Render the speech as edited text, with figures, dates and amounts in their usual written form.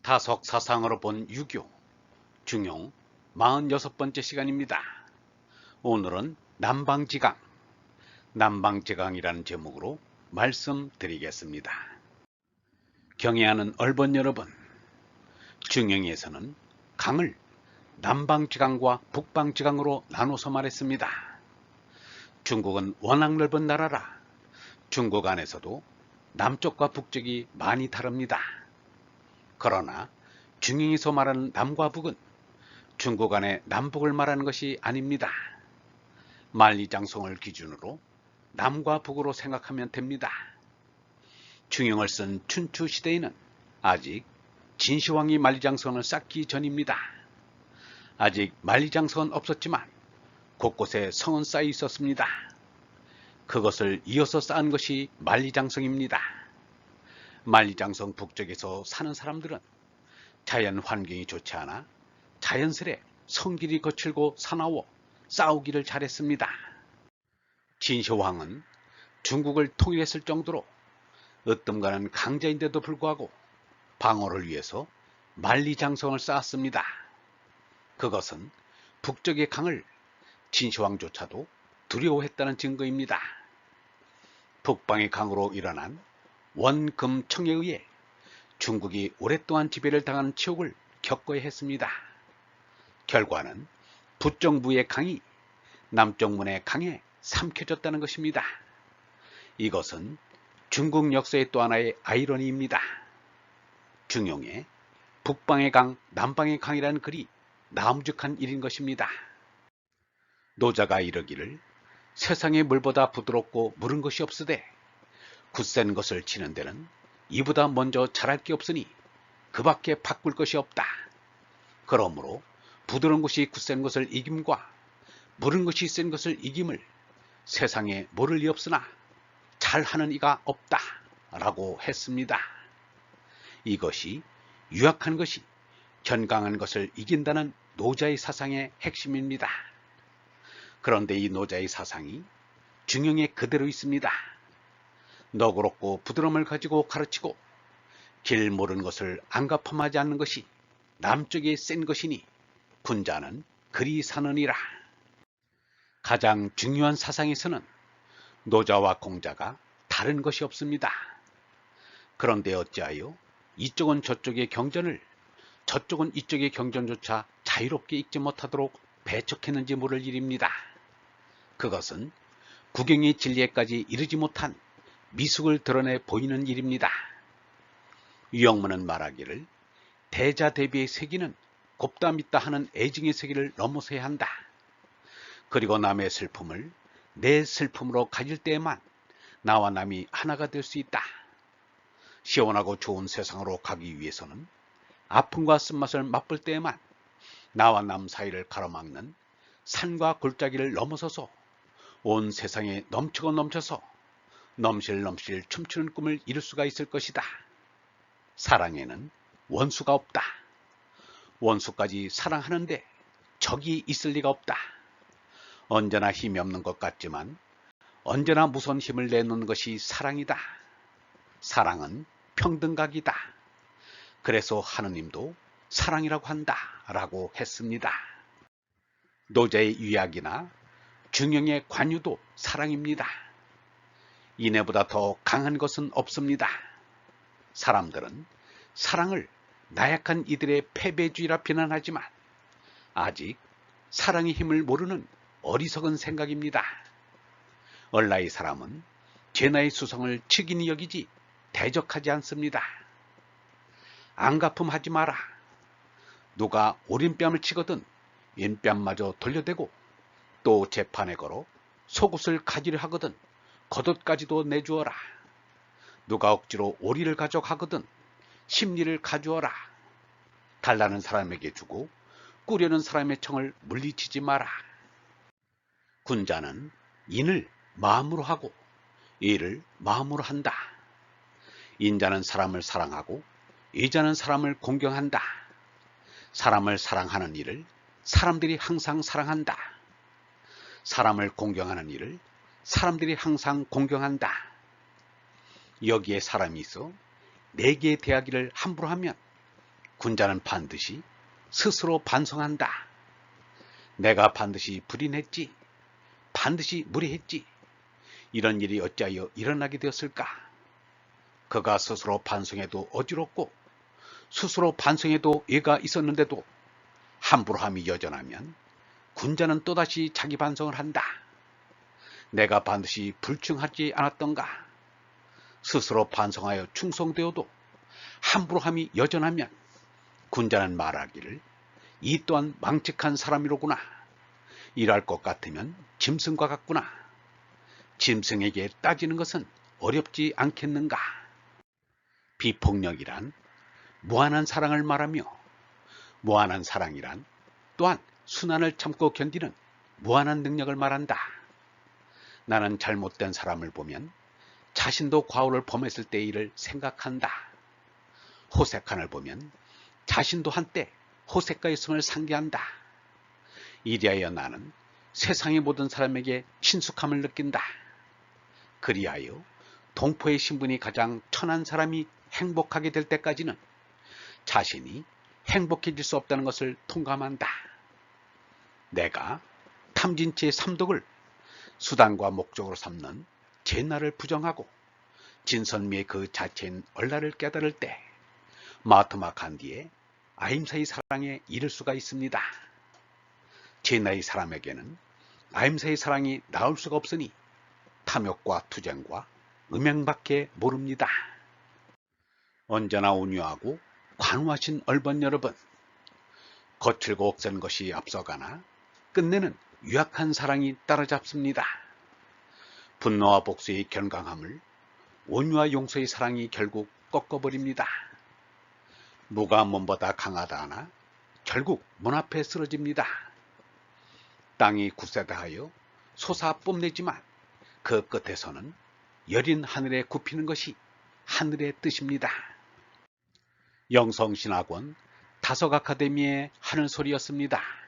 다속 사상으로 본 유교, 중용 46번째 시간입니다. 오늘은 남방지강, 남방지강이라는 제목으로 말씀드리겠습니다. 경애하는 얼번 여러분, 중용에서는 강을 남방지강과 북방지강으로 나눠서 말했습니다. 중국은 워낙 넓은 나라라 중국 안에서도 남쪽과 북쪽이 많이 다릅니다. 그러나 중용에서 말하는 남과 북은 중국 안의 남북을 말하는 것이 아닙니다. 만리장성을 기준으로 남과 북으로 생각하면 됩니다. 중용을 쓴 춘추 시대에는 아직 진시황이 만리장성을 쌓기 전입니다. 아직 만리장성은 없었지만 곳곳에 성은 쌓여 있었습니다. 그것을 이어서 쌓은 것이 만리장성입니다. 만리장성 북쪽에서 사는 사람들은 자연 환경이 좋지 않아 자연스레 성길이 거칠고 사나워 싸우기를 잘했습니다. 진시황은 중국을 통일했을 정도로 으뜸가는 강자인데도 불구하고 방어를 위해서 만리장성을 쌓았습니다. 그것은 북쪽의 강을 진시황조차도 두려워했다는 증거입니다. 북방의 강으로 일어난 원금청에 의해 중국이 오랫동안 지배를 당한 치욕을 겪어야 했습니다. 결과는 북정부의 강이 남쪽문의 강에 삼켜졌다는 것입니다. 이것은 중국 역사의 또 하나의 아이러니입니다. 중용에 북방의 강, 남방의 강이라는 글이 남죽한 일인 것입니다. 노자가 이르기를 세상에 물보다 부드럽고 무른 것이 없으되 굳센 것을 치는 데는 이보다 먼저 잘할 게 없으니 그 밖에 바꿀 것이 없다. 그러므로 부드러운 것이 굳센 것을 이김과 무른 것이 센 것을 이김을 세상에 모를 리 없으나 잘하는 이가 없다 라고 했습니다. 이것이 유약한 것이 견강한 것을 이긴다는 노자의 사상의 핵심입니다. 그런데 이 노자의 사상이 중용에 그대로 있습니다. 너그럽고 부드러움을 가지고 가르치고 길 모르는 것을 안가품하지 않는 것이 남쪽에 센 것이니 군자는 그리 사느니라. 가장 중요한 사상에서는 노자와 공자가 다른 것이 없습니다. 그런데 어찌하여 이쪽은 저쪽의 경전을 저쪽은 이쪽의 경전조차 자유롭게 읽지 못하도록 배척했는지 모를 일입니다. 그것은 구경의 진리에까지 이르지 못한 미숙을 드러내 보이는 일입니다. 유영문은 말하기를 대자대비의 세기는 곱다 믿다 하는 애증의 세기를 넘어서야 한다. 그리고 남의 슬픔을 내 슬픔으로 가질 때에만 나와 남이 하나가 될 수 있다. 시원하고 좋은 세상으로 가기 위해서는 아픔과 쓴맛을 맛볼 때에만 나와 남 사이를 가로막는 산과 골짜기를 넘어서서 온 세상에 넘치고 넘쳐서 넘실넘실 춤추는 꿈을 이룰 수가 있을 것이다. 사랑에는 원수가 없다. 원수까지 사랑하는데 적이 있을 리가 없다. 언제나 힘이 없는 것 같지만 언제나 무서운 힘을 내놓는 것이 사랑이다. 사랑은 평등각이다. 그래서 하느님도 사랑이라고 한다 라고 했습니다. 노자의 유약이나 중용의 관유도 사랑입니다. 이내보다 더 강한 것은 없습니다. 사람들은 사랑을 나약한 이들의 패배주의라 비난하지만 아직 사랑의 힘을 모르는 어리석은 생각입니다. 얼라의 사람은 죄나의 수성을 측인히 여기지 대적하지 않습니다. 안가품하지 마라. 누가 오른뺨을 치거든 왼뺨마저 돌려대고 또 재판에 걸어 속옷을 가지려 하거든 겉옷까지도 내주어라. 누가 억지로 오리를 가져가거든 심리를 가주어라. 달라는 사람에게 주고 꾸려는 사람의 청을 물리치지 마라. 군자는 인을 마음으로 하고 일을 마음으로 한다. 인자는 사람을 사랑하고 의자는 사람을 공경한다. 사람을 사랑하는 일을 사람들이 항상 사랑한다. 사람을 공경하는 일을 사람들이 항상 공경한다. 여기에 사람이 있어 네 개의 대하기를 함부로 하면 군자는 반드시 스스로 반성한다. 내가 반드시 불인했지, 반드시 무례했지, 이런 일이 어찌하여 일어나게 되었을까? 그가 스스로 반성해도 어지럽고 스스로 반성해도 예가 있었는데도 함부로함이 여전하면 군자는 또다시 자기 반성을 한다. 내가 반드시 불충하지 않았던가? 스스로 반성하여 충성되어도 함부로함이 여전하면 군자는 말하기를 이 또한 망측한 사람이로구나. 일할 것 같으면 짐승과 같구나. 짐승에게 따지는 것은 어렵지 않겠는가? 비폭력이란 무한한 사랑을 말하며 무한한 사랑이란 또한 순환을 참고 견디는 무한한 능력을 말한다. 나는 잘못된 사람을 보면 자신도 과오를 범했을 때의 일을 생각한다. 호색한을 보면 자신도 한때 호색가였음을 상기한다. 이리하여 나는 세상의 모든 사람에게 친숙함을 느낀다. 그리하여 동포의 신분이 가장 천한 사람이 행복하게 될 때까지는 자신이 행복해질 수 없다는 것을 통감한다. 내가 탐진치의 삼독을 수단과 목적으로 삼는 제나를 부정하고 진선미의 그 자체인 얼라를 깨달을 때 마하트마 간디의 아힘사의 사랑에 이를 수가 있습니다. 제나의 사람에게는 아힘사의 사랑이 나올 수가 없으니 탐욕과 투쟁과 음행밖에 모릅니다. 언제나 온유하고 관우하신 얼번 여러분, 거칠고 억센 것이 앞서가나 끝내는 유약한 사랑이 따라잡습니다. 분노와 복수의 견강함을 온유와 용서의 사랑이 결국 꺾어버립니다. 무가 몸보다 강하다 하나 결국 문 앞에 쓰러집니다. 땅이 굳세다 하여 솟아 뽐내지만 그 끝에서는 여린 하늘에 굽히는 것이 하늘의 뜻입니다. 영성신학원 다석 아카데미의 하늘소리였습니다.